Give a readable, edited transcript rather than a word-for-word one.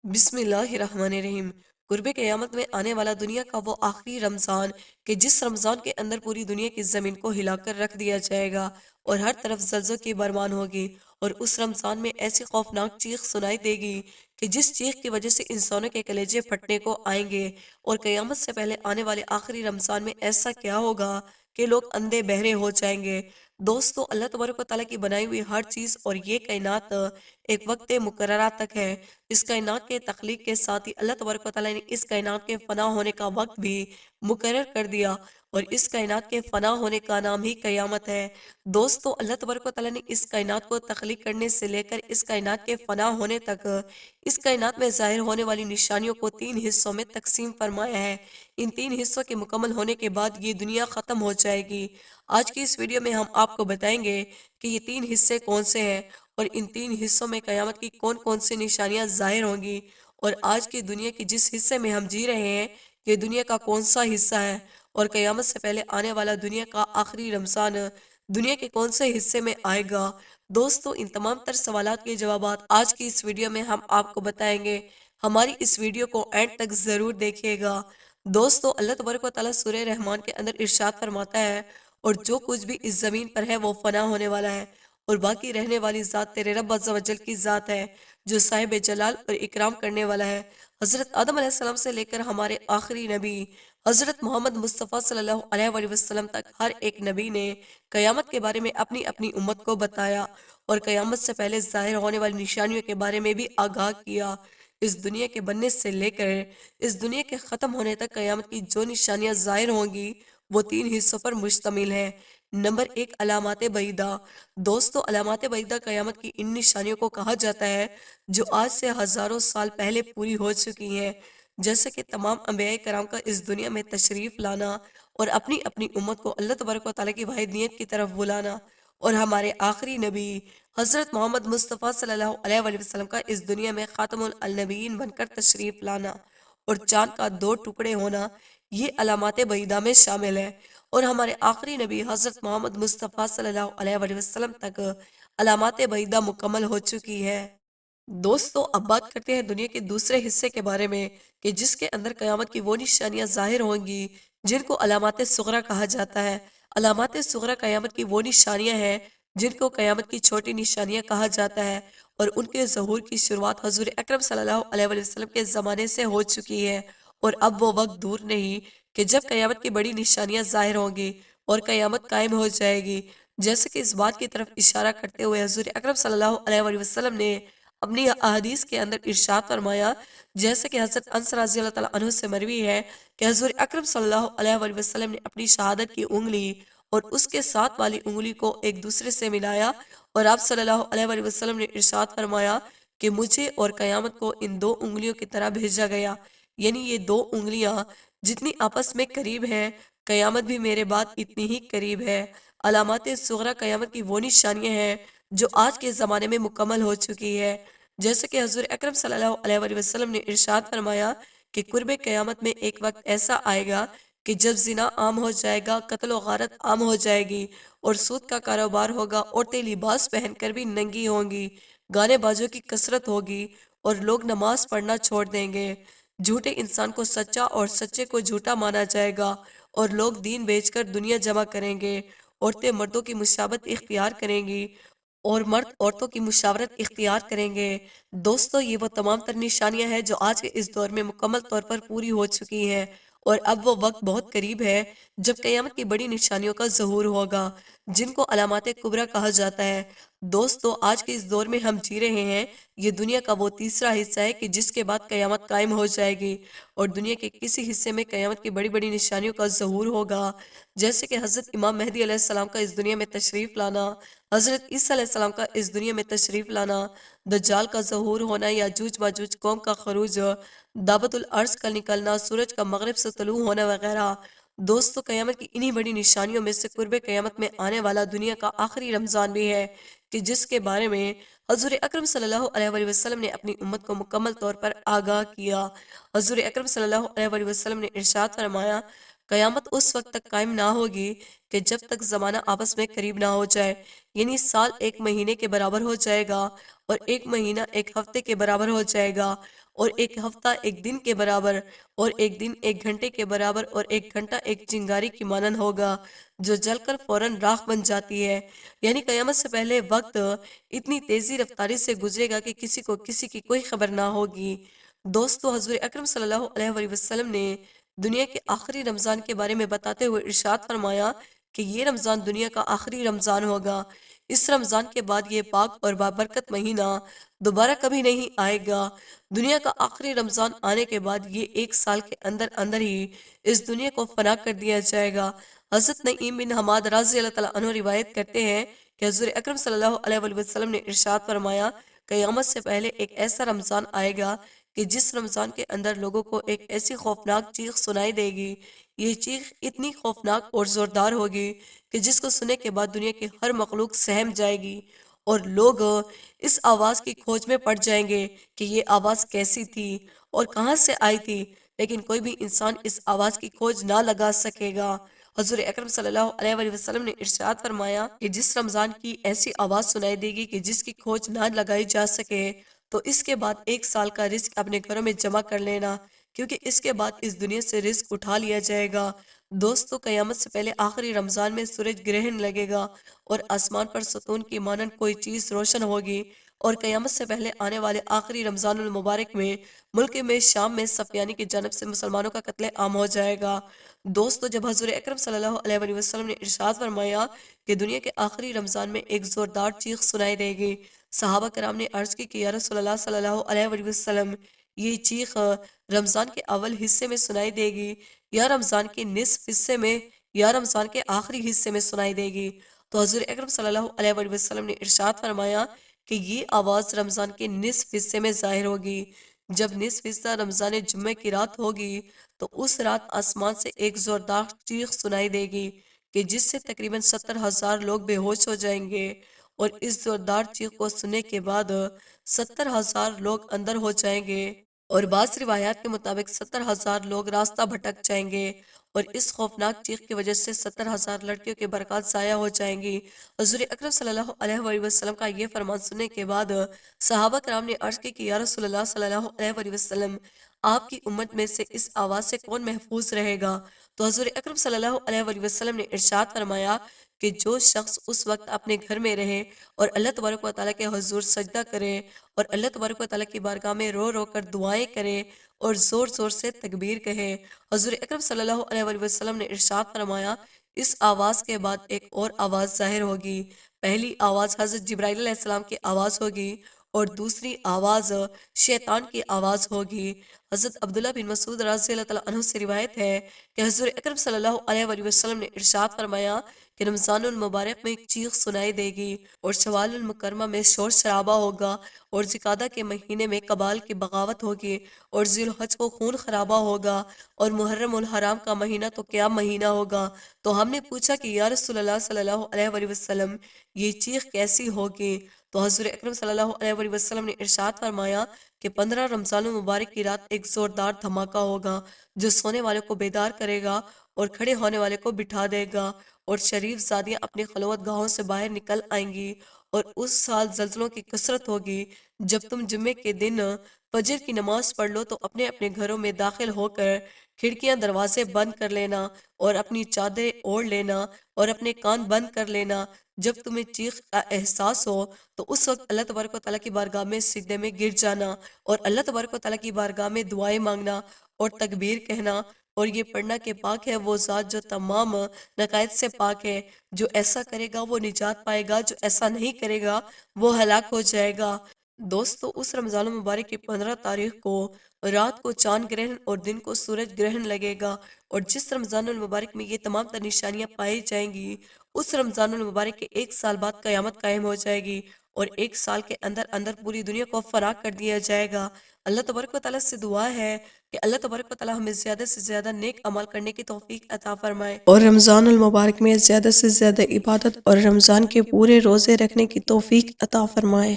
बिस्मिल्लाहिर्रहमानिर्रहीम। कुर्ब क़यामत में आने वाला दुनिया का वो आखिरी रमज़ान कि जिस रमज़ान के अंदर पूरी दुनिया की ज़मीन को हिलाकर रख दिया जाएगा और हर तरफ ज़लज़ल की बरमान होगी। और उस रमज़ान में ऐसी खौफनाक चीख सुनाई देगी कि जिस चीख की वजह से इंसानों के कलेजे फटने को आएंगे। और क़यामत से पहले आने वाले आखिरी रमज़ान में ऐसा क्या होगा कि लोग अंधे बहरे हो जाएंगे। दोस्तों, अल्लाह तबारक व तआला की बनाई हुई हर चीज़ और ये कायनात एक वक्त मुकर्ररा तक है। इस कायनात के तख्लीक के साथ ही अल्लाह तबारक व तआला ने इस कायनात के फना होने का वक्त भी मुकर्रर कर दिया। और इस कायनात के फना होने का नाम ही कयामत है। दोस्तों, अल्लाह तबारक व तआला ने इस कायनात को तख्लीक करने से लेकर इस कायनात के फना होने तक इस कायनात में ज़ाहिर होने वाली निशानियों को तीन हिस्सों में तकसीम फरमाया है। इन तीन हिस्सों के मुकम्मल होने के बाद ये दुनिया ख़त्म हो जाएगी। आज की इस वीडियो में हम आपको बताएंगे कि ये तीन हिस्से कौन से हैं और इन तीन हिस्सों में कयामत की कौन कौन सी निशानियां जाहिर होंगी। और आज की दुनिया की जिस हिस्से में हम जी रहे हैं, ये दुनिया का कौन सा हिस्सा है। और कयामत से पहले आने वाला दुनिया का आखिरी रमजान दुनिया के कौन से हिस्से में आएगा। दोस्तों, इन तमाम तर सवालात के जवाबात आज की इस वीडियो में हम आपको बताएंगे। हमारी इस वीडियो को एंड तक जरूर देखिएगा। दोस्तों, अल्लाह तबारक व तआला सूरह रहमान के अंदर इरशाद फरमाता है, और जो कुछ भी इस जमीन पर है वो फना होने वाला है और बाकी रहने वाली ज़ात तेरे रब अज़्ज़ा वजल की ज़ात है, जो साहिब जलाल और इकराम करने वाला है। हज़रत आदम अलैहिस्सलाम से लेकर हमारे आखिरी नबी हज़रत मोहम्मद मुस्तफ़ा सल्लल्लाहु अलैहि वसल्लम तक हर एक नबी ने क़यामत के बारे में अपनी अपनी उम्मत को बताया और क़यामत से पहले ज़ाहिर होने वाली निशानियों के बारे में भी आगाह किया। इस दुनिया के बनने से लेकर इस दुनिया के ख़त्म होने तक क़यामत की जो निशानियां ज़ाहिर होंगी वो तीन हिस्सों पर मुश्तमिल है। नंबर एक, अलामात बईदा। दोस्तों, अलामात बईदा क़यामत की इन निशानियों को कहा जाता है जो आज से हज़ारों साल पहले पूरी हो चुकी हैं, जैसे कि तमाम अंबिया कराम का इस दुनिया में तशरीफ़ लाना और अपनी अपनी उम्मत को अल्लाह तबारक व तआला की वाहिदनियत की तरफ बुलाना। और हमारे आखिरी नबी हज़रत मोहम्मद मुस्तफ़ा सल्लल्लाहु अलैहि वसल्लम का इस दुनिया में ख़ातमुल नबीयीन बनकर तशरीफ़ लाना और चाँद का दो टुकड़े होना, ये अलामात बईदा में शामिल है। और हमारे आखिरी नबी हज़रत मोहम्मद मुस्तफ़ा सल्लल्लाहु अलैहि वसल्लम तक अलामात बईदा मुकम्मल हो चुकी है। दोस्तों, अब बात करते हैं दुनिया के दूसरे हिस्से के बारे में कि जिसके अंदर कयामत की वो निशानियां जाहिर होंगी जिनको अलामात सुगरा कहा जाता है। अलामात सुगरा कयामत की वो निशानियां हैं जिनको कयामत की छोटी निशानियां कहा जाता है और उनके ज़हूर की शुरुआत हजूर अकरम सल्लल्लाहु अलैहि वसल्लम के ज़माने से हो चुकी है। और अब वो वक्त दूर नहीं कि जब कयामत की बड़ी निशानियां जाहिर होंगी और कयामत कायम हो जाएगी। जैसे कि इस बात की तरफ इशारा करते हुए हजूर अकरम सल्लल्लाहु अलैहि वसल्लम ने अपनी अहादीस के अंदर इरशाद फरमाया, जैसे कि हज़रत अनस रज़ी अल्लाह तआला अन्हु से मरवी है कि हज़ूर अकरम सल्लल्लाहु अलैहि वसल्लम ने अपनी शहादत की उंगली और उसके साथ वाली उंगली को एक दूसरे से मिलाया और आप सल्लल्लाहु अलैहि वसल्लम ने इरशाद फरमाया कि मुझे और क़यामत को इन दो उंगलियों की तरह भेजा गया। यानी ये दो उंगलियां जितनी आपस में करीब हैं, क़यामत भी मेरे बाद इतनी ही करीब है। अलामात सुगरा क़यामत की वो निशानियां हैं जो आज के ज़माने में मुकम्मल हो चुकी है। जैसे कि हज़ूर अकरम सल्लल्लाहु अलैहि वसल्लम ने इरशाद फरमाया कि कुर्ब क़यामत में एक वक्त ऐसा आएगा कि जब ज़िना आम हो जाएगा, कत्ल व गारत आम हो जाएगी और सूद का कारोबार होगा, औरतें लिबास पहनकर भी नंगी होंगी, गाने बाजों की कसरत होगी और लोग नमाज पढ़ना छोड़ देंगे। झूठे इंसान को सच्चा और सच्चे को झूठा माना जाएगा और लोग दीन बेचकर दुनिया जमा करेंगे। औरतें मर्दों की मुशाबत इख्तियार करेंगी और मर्द औरतों की मुशावरत इख्तियार करेंगे। दोस्तों, ये वो तमाम तर निशानियां हैं जो आज के इस दौर में मुकम्मल तौर पर पूरी हो चुकी हैं और अब वो वक्त बहुत करीब है जब क़यामत की बड़ी निशानियों का ज़हूर होगा, जिनको अलामात कुबरा कहा जाता है। दोस्तों, आज के इस दौर में हम जी रहे हैं, ये दुनिया का वो तीसरा हिस्सा है कि जिसके बाद क़यामत कायम हो जाएगी और दुनिया के किसी हिस्से में क़यामत की बड़ी बड़ी निशानियों का ज़हूर होगा, जैसे कि हज़रत इमाम मेहदी अलैहिस्सलाम का इस दुनिया में तशरीफ़ लाना, हज़रत ईसा अलैहिस्सलाम का इस दुनिया में तशरीफ़ लाना, दज्जाल का ज़हूर होना, याजूज माजूज कौम का खरूज, दावतुल अर्श का निकलना, सूरज का मगरिब से तुलू होना वगैरह। दोस्तों, क़यामत की इन्हीं बड़ी निशानियों में से कुर्ब क़यामत में आने वाला दुनिया का आखिरी रमज़ान भी है कि जिसके बारे में हज़ूर अकरम सल्लल्लाहु अलैहि वसल्लम ने अपनी उम्मत को मुकम्मल तौर पर आगाह किया। हज़ूर अकरम सल्लल्लाहु अलैहि वसल्लम ने इरशाद फरमाया, क़यामत उस वक्त तक कायम ना होगी कि जब तक ज़माना आपस में करीब ना हो जाए। यानी साल एक महीने के बराबर हो जाएगा और एक महीना एक हफ्ते के बराबर हो जाएगा اور ایک ہفتہ ایک دن کے برابر، اور ایک دن ایک گھنٹے کے برابر، اور ایک گھنٹہ ایک چنگاری کی مانند ہوگا جو جل کر فوراً راکھ بن جاتی ہے۔ یعنی قیامت سے پہلے وقت اتنی تیزی رفتاری سے گزرے گا کہ کسی کو کسی کی کوئی خبر نہ ہوگی۔ دوستو، حضور اکرم صلی اللہ علیہ وآلہ وسلم نے دنیا کے آخری رمضان کے بارے میں بتاتے ہوئے ارشاد فرمایا کہ یہ رمضان دنیا کا آخری رمضان ہوگا۔ اس رمضان کے بعد یہ پاک اور بابرکت مہینہ دوبارہ کبھی نہیں آئے گا۔ دنیا کا آخری رمضان آنے کے بعد یہ ایک سال کے اندر اندر ہی اس دنیا کو فنا کر دیا جائے گا۔ حضرت نعیم بن حماد رضی اللہ تعالیٰ عنہ روایت کرتے ہیں کہ حضور اکرم صلی اللہ علیہ وآلہ وسلم نے ارشاد فرمایا، قیامت سے پہلے ایک ایسا رمضان آئے گا کہ جس رمضان کے اندر لوگوں کو ایک ایسی خوفناک چیخ سنائی دے گی۔ یہ چیخ اتنی خوفناک اور زوردار ہوگی کہ جس کو سننے کے بعد دنیا کی ہر مخلوق سہم جائے گی، اور لوگ اس آواز کی کھوج میں پڑ جائیں گے کہ یہ آواز کیسی تھی اور کہاں سے آئی تھی، لیکن کوئی بھی انسان اس آواز کی کھوج نہ لگا سکے گا۔ حضور اکرم صلی اللہ علیہ وآلہ وسلم نے ارشاد فرمایا کہ جس رمضان کی ایسی آواز سنائی دے گی کہ جس کی کھوج نہ لگائی جا سکے، تو اس کے بعد ایک سال کا رزق اپنے گھروں میں جمع کر لینا، کیونکہ اس کے بعد اس دنیا سے رزق اٹھا لیا جائے گا۔ دوستو، قیامت سے پہلے آخری رمضان میں سورج گرہن لگے گا اور آسمان پر ستون کی مانند کوئی چیز روشن ہوگی، اور قیامت سے پہلے آنے والے آخری رمضان المبارک میں ملک میں شام میں سفیانی کی جانب سے مسلمانوں کا قتل عام ہو جائے گا۔ دوستو، جب حضور اکرم صلی اللہ علیہ وآلہ وسلم نے ارشاد فرمایا کہ دنیا کے آخری رمضان میں ایک زوردار چیخ سنائی دے گی، صحابہ کرام نے عرض کی کہ یا رسول اللہ صلی اللہ علیہ وآلہ وسلم، یہ چیخ رمضان کے اول حصے میں سنائی دے گی یا رمضان کے نصف حصے میں یا رمضان کے آخری حصے میں سنائی دے گی؟ تو حضور اکرم صلی اللہ علیہ وآلہ وسلم نے ارشاد فرمایا کہ یہ آواز رمضان کے نصف حصے میں ظاہر ہوگی۔ جب نصف حصہ رمضان جمعہ کی رات ہوگی تو اس رات آسمان سے ایک زوردار چیخ سنائی دے گی کہ جس سے تقریباً 70,000 لوگ بے ہوش ہو جائیں گے، اور اس زوردار چیخ کو سننے کے بعد 70,000 لوگ اندر ہو جائیں گے، اور بعض روایات کے مطابق 70,000 لوگ راستہ بھٹک جائیں گے، اور اس خوفناک چیخ کی وجہ سے 70,000 لڑکیوں کے برکات ضائع ہو جائیں گی۔ حضور اکرم صلی اللہ علیہ وآلہ وسلم کا یہ فرمان سننے کے بعد صحابہ کرام نے عرض کی کہ یا رسول اللہ صلی اللہ علیہ وآلہ وسلم، آپ کی امت میں سے اس آواز سے کون محفوظ رہے گا؟ تو حضور اکرم صلی اللہ علیہ وآلہ وسلم نے ارشاد فرمایا کہ جو شخص اس وقت اپنے گھر میں رہے اور اللہ تبارک و تعالیٰ کے حضور سجدہ کرے اور اللہ تبارک و تعالیٰ کی بارگاہ میں رو رو کر دعائیں کرے اور زور زور سے تکبیر کہے۔ حضور اکرم صلی اللہ علیہ وآلہ وسلم نے ارشاد فرمایا اس آواز کے بعد ایک اور آواز ظاہر ہوگی۔ پہلی آواز حضرت جبرائیل علیہ السلام کی آواز ہوگی اور دوسری آواز شیطان کی آواز ہوگی۔ حضرت عبداللہ بن مسعود رضی اللہ تعالیٰ عنہ سے روایت ہے کہ حضور اکرم صلی اللہ علیہ وآلہ وسلم نے ارشاد فرمایا کہ رمضان المبارک میں ایک چیخ سنائی دے گی، اور شوال المکرمہ میں شور شرابہ ہوگا، اور ذوالقعدہ کے مہینے میں قبال کی بغاوت ہوگی، اور ذی الحج کو خون خرابہ ہوگا، اور محرم الحرام کا مہینہ تو کیا مہینہ ہوگا؟ تو ہم نے پوچھا کہ یا رسول اللہ صلی اللہ علیہ وآلہ وسلم، یہ چیخ کیسی ہوگی؟ تو حضور اکرم صلی اللہ علیہ وآلہ وسلم نے ارشاد فرمایا کہ 15 رمضان المبارک کی رات ایک زوردار دھماکہ ہوگا جو سونے والے کو بیدار کرے گا اور کھڑے ہونے والے کو بٹھا دے گا، اور شریف زادیاں اپنی خلوت گاہوں سے باہر نکل آئیں گی، اور اس سال زلزلوں کی کثرت ہوگی۔ جب تم جمعے کے دن فجر کی نماز پڑھ لو تو اپنے اپنے گھروں میں داخل ہو کر کھڑکیاں دروازے بند کر لینا اور اپنی چادریں اوڑھ لینا اور اپنے کان بند کر لینا۔ جب تمہیں چیخ کا احساس ہو تو اس وقت اللہ تبارک و تعالیٰ کی بارگاہ میں سجدے میں گر جانا اور اللہ تبارک و تعالیٰ کی بارگاہ میں دعائیں مانگنا اور تکبیر کہنا، اور یہ پڑھنا کہ پاک ہے وہ ذات جو تمام نقائص سے پاک ہے، جو ایسا کرے گا وہ نجات پائے گا، جو ایسا نہیں کرے گا وہ ہلاک ہو جائے گا۔ دوستو، اس رمضان المبارک کی 15 تاریخ کو رات کو چاند گرہن اور دن کو سورج گرہن لگے گا، اور جس رمضان المبارک میں یہ تمام تر نشانیاں پائی جائیں گی، اس رمضان المبارک کے ایک سال بعد قیامت قائم ہو جائے گی، اور ایک سال کے اندر اندر پوری دنیا کو فنا کر دیا جائے گا۔ اللہ تبارک و تعالیٰ سے دعا ہے کہ اللہ تبارک و تعالیٰ ہمیں زیادہ سے زیادہ نیک عمل کرنے کی توفیق عطا فرمائے، اور رمضان المبارک میں زیادہ سے زیادہ عبادت اور رمضان کے پورے روزے رکھنے کی توفیق عطا فرمائے۔